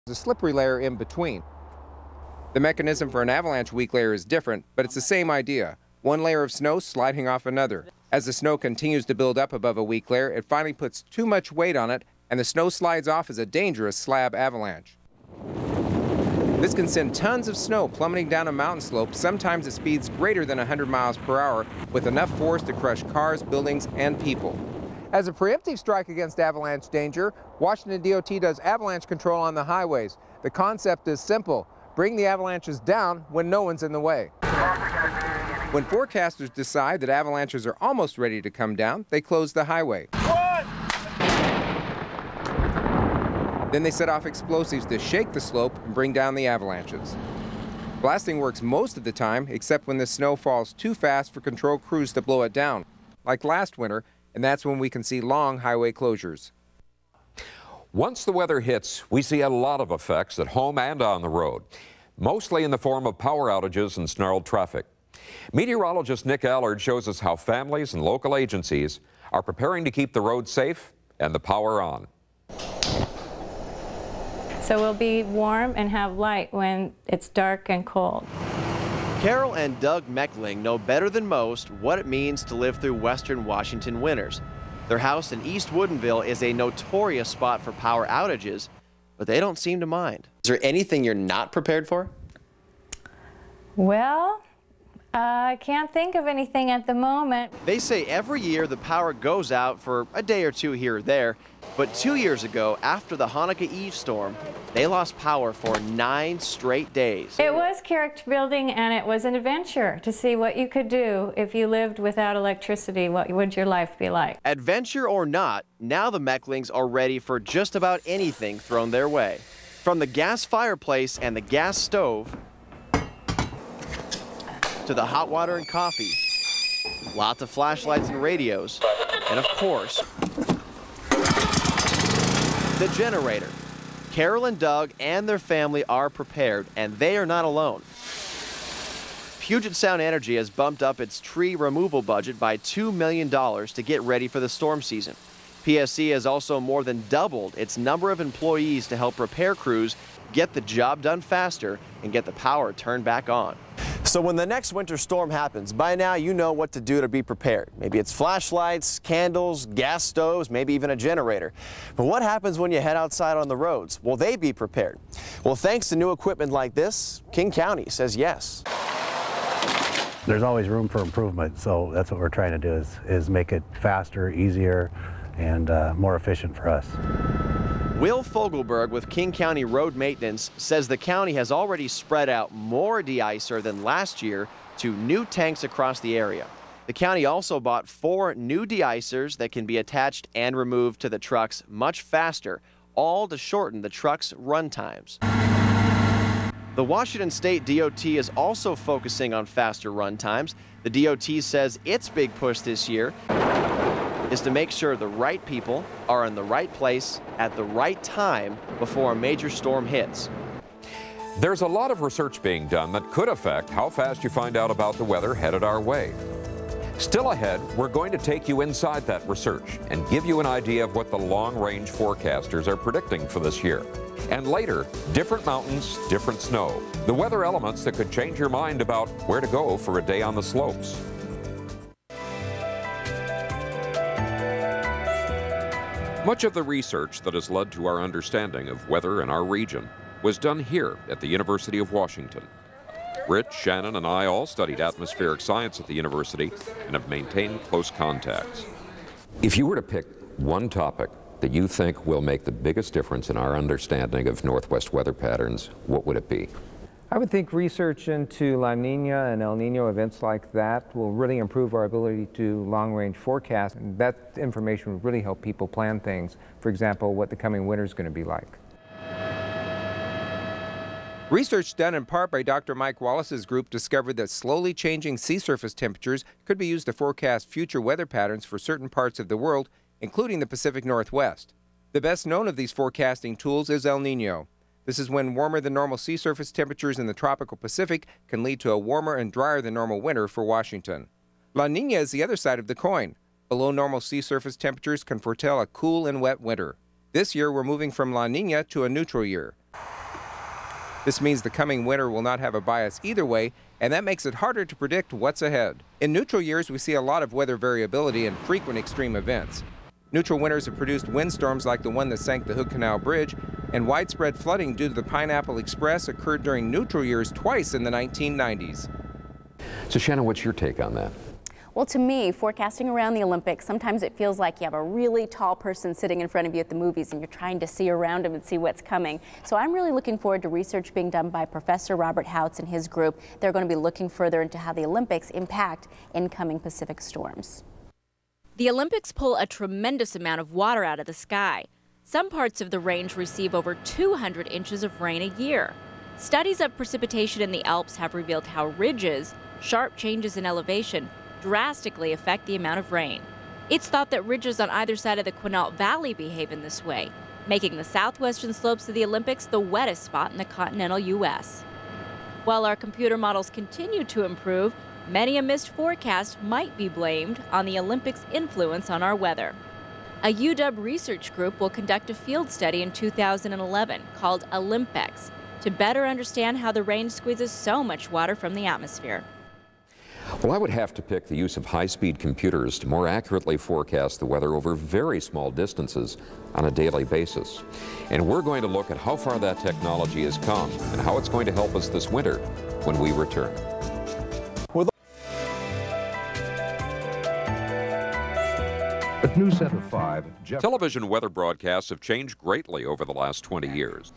a slippery layer in between. The mechanism for an avalanche weak layer is different, but it's the same idea. One layer of snow sliding off another. As the snow continues to build up above a weak layer, it finally puts too much weight on it, and the snow slides off as a dangerous slab avalanche. This can send tons of snow plummeting down a mountain slope, sometimes at speeds greater than 100 miles per hour, with enough force to crush cars, buildings, and people. As a preemptive strike against avalanche danger, Washington DOT does avalanche control on the highways. The concept is simple: bring the avalanches down when no one's in the way. When forecasters decide that avalanches are almost ready to come down, they close the highway. Then they set off explosives to shake the slope and bring down the avalanches. Blasting works most of the time, except when the snow falls too fast for control crews to blow it down, like last winter, and that's when we can see long highway closures. Once the weather hits, we see a lot of effects at home and on the road, mostly in the form of power outages and snarled traffic. Meteorologist Nick Allard shows us how families and local agencies are preparing to keep the roads safe and the power on. So we'll be warm and have light when it's dark and cold. Carol and Doug Meckling know better than most what it means to live through western Washington winters. Their house in East Woodinville is a notorious spot for power outages, but they don't seem to mind. Is there anything you're not prepared for? Well, I can't think of anything at the moment. They say every year the power goes out for a day or two here or there, but 2 years ago, after the Hanukkah Eve storm, they lost power for 9 straight days. It was character building, and it was an adventure to see what you could do if you lived without electricity. What would your life be like? Adventure or not, now the Mecklings are ready for just about anything thrown their way. From the gas fireplace and the gas stove, to the hot water and coffee, lots of flashlights and radios, and of course, the generator. Carol and Doug and their family are prepared, and they are not alone. Puget Sound Energy has bumped up its tree removal budget by $2 million to get ready for the storm season. PSC has also more than doubled its number of employees to help repair crews get the job done faster and get the power turned back on. So when the next winter storm happens, by now you know what to do to be prepared. Maybe it's flashlights, candles, gas stoves, maybe even a generator. But what happens when you head outside on the roads? Will they be prepared? Well, thanks to new equipment like this, King County says yes. There's always room for improvement, so that's what we're trying to do is make it faster, easier, and more efficient for us. Will Fogelberg with King County Road Maintenance says the county has already spread out more de-icer than last year to new tanks across the area. The county also bought 4 new de-icers that can be attached and removed to the trucks much faster, all to shorten the trucks' run times. The Washington State DOT is also focusing on faster run times. The DOT says its big push this year is to make sure the right people are in the right place at the right time before a major storm hits. There's a lot of research being done that could affect how fast you find out about the weather headed our way. Still ahead, we're going to take you inside that research and give you an idea of what the long-range forecasters are predicting for this year. And later, different mountains, different snow. The weather elements that could change your mind about where to go for a day on the slopes. Much of the research that has led to our understanding of weather in our region was done here at the University of Washington. Rich, Shannon, and I all studied atmospheric science at the university and have maintained close contacts. If you were to pick one topic that you think will make the biggest difference in our understanding of Northwest weather patterns, what would it be? I would think research into La Nina and El Nino events like that will really improve our ability to long-range forecast, and that information would really help people plan things. For example, what the coming winter is going to be like. Research done in part by Dr. Mike Wallace's group discovered that slowly changing sea surface temperatures could be used to forecast future weather patterns for certain parts of the world, including the Pacific Northwest. The best known of these forecasting tools is El Nino. This is when warmer than normal sea surface temperatures in the tropical Pacific can lead to a warmer and drier than normal winter for Washington. La Nina is the other side of the coin. Below normal sea surface temperatures can foretell a cool and wet winter. This year we're moving from La Nina to a neutral year. This means the coming winter will not have a bias either way, and that makes it harder to predict what's ahead. In neutral years, we see a lot of weather variability and frequent extreme events. Neutral winters have produced windstorms like the one that sank the Hood Canal Bridge, and widespread flooding due to the Pineapple Express occurred during neutral years twice in the 1990s. So Shannon, what's your take on that? Well, to me, forecasting around the Olympics, sometimes it feels like you have a really tall person sitting in front of you at the movies and you're trying to see around him and see what's coming. So I'm really looking forward to research being done by Professor Robert Houts and his group. They're going to be looking further into how the Olympics impact incoming Pacific storms. The Olympics pull a tremendous amount of water out of the sky. Some parts of the range receive over 200 inches of rain a year. Studies of precipitation in the Alps have revealed how ridges, sharp changes in elevation, drastically affect the amount of rain. It's thought that ridges on either side of the Quinault Valley behave in this way, making the southwestern slopes of the Olympics the wettest spot in the continental U.S. While our computer models continue to improve, many a missed forecast might be blamed on the Olympics' influence on our weather. A UW research group will conduct a field study in 2011 called Olympex to better understand how the rain squeezes so much water from the atmosphere. Well, I would have to pick the use of high-speed computers to more accurately forecast the weather over very small distances on a daily basis. And we're going to look at how far that technology has come and how it's going to help us this winter when we return. At News Center 5, Television weather broadcasts have changed greatly over the last 20 years.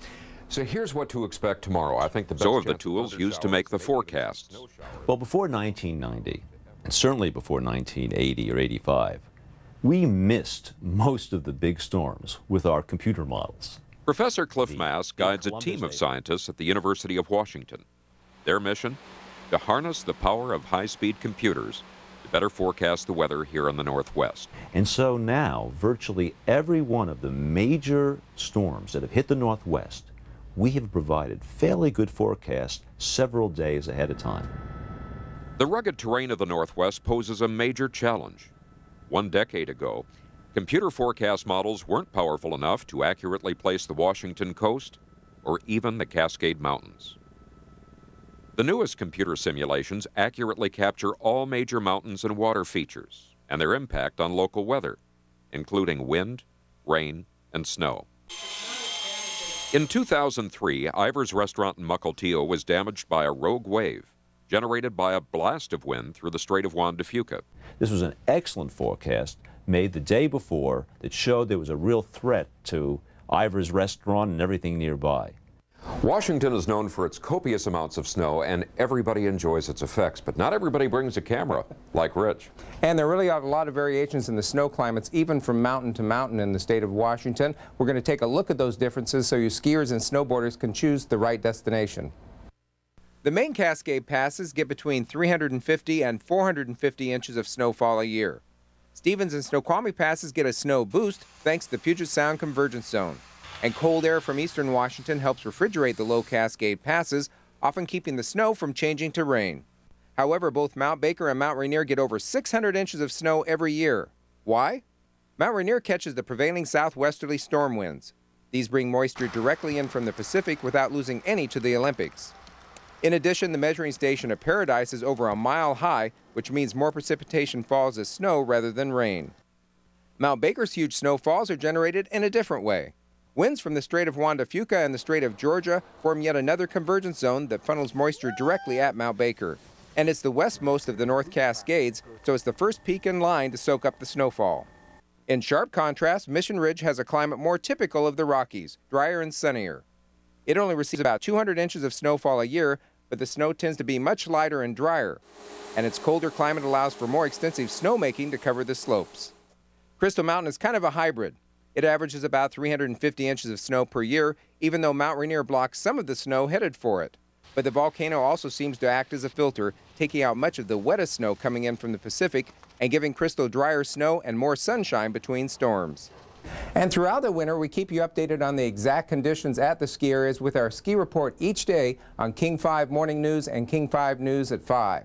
So here's what to expect tomorrow. I think the best so have the tools used to make the forecasts. Well, before 1990, and certainly before 1980 or 85, we missed most of the big storms with our computer models. Professor Cliff Mass guides a team of scientists at the University of Washington. Their mission? To harness the power of high-speed computers to better forecast the weather here in the Northwest. And so now, virtually every one of the major storms that have hit the Northwest, we have provided fairly good forecasts several days ahead of time. The rugged terrain of the Northwest poses a major challenge. 1 decade ago, computer forecast models weren't powerful enough to accurately place the Washington coast or even the Cascade Mountains. The newest computer simulations accurately capture all major mountains and water features and their impact on local weather, including wind, rain, and snow. In 2003, Ivor's restaurant in Mukilteo was damaged by a rogue wave generated by a blast of wind through the Strait of Juan de Fuca. This was an excellent forecast made the day before that showed there was a real threat to Ivor's restaurant and everything nearby. Washington is known for its copious amounts of snow, and everybody enjoys its effects, but not everybody brings a camera, like Rich. And there really are a lot of variations in the snow climates, even from mountain to mountain in the state of Washington. We're going to take a look at those differences so you skiers and snowboarders can choose the right destination. The main Cascade passes get between 350 and 450 inches of snowfall a year. Stevens and Snoqualmie passes get a snow boost thanks to the Puget Sound Convergence Zone. And cold air from eastern Washington helps refrigerate the low Cascade passes, often keeping the snow from changing to rain. However, both Mount Baker and Mount Rainier get over 600 inches of snow every year. Why? Mount Rainier catches the prevailing southwesterly storm winds. These bring moisture directly in from the Pacific without losing any to the Olympics. In addition, the measuring station at Paradise is over a mile high, which means more precipitation falls as snow rather than rain. Mount Baker's huge snowfalls are generated in a different way. Winds from the Strait of Juan de Fuca and the Strait of Georgia form yet another convergence zone that funnels moisture directly at Mount Baker. And it's the westmost of the North Cascades, so it's the first peak in line to soak up the snowfall. In sharp contrast, Mission Ridge has a climate more typical of the Rockies, drier and sunnier. It only receives about 200 inches of snowfall a year, but the snow tends to be much lighter and drier. And its colder climate allows for more extensive snowmaking to cover the slopes. Crystal Mountain is kind of a hybrid. It averages about 350 inches of snow per year, even though Mount Rainier blocks some of the snow headed for it. But the volcano also seems to act as a filter, taking out much of the wettest snow coming in from the Pacific and giving Crystal drier snow and more sunshine between storms. And throughout the winter, we keep you updated on the exact conditions at the ski areas with our ski report each day on King 5 Morning News and King 5 News at 5.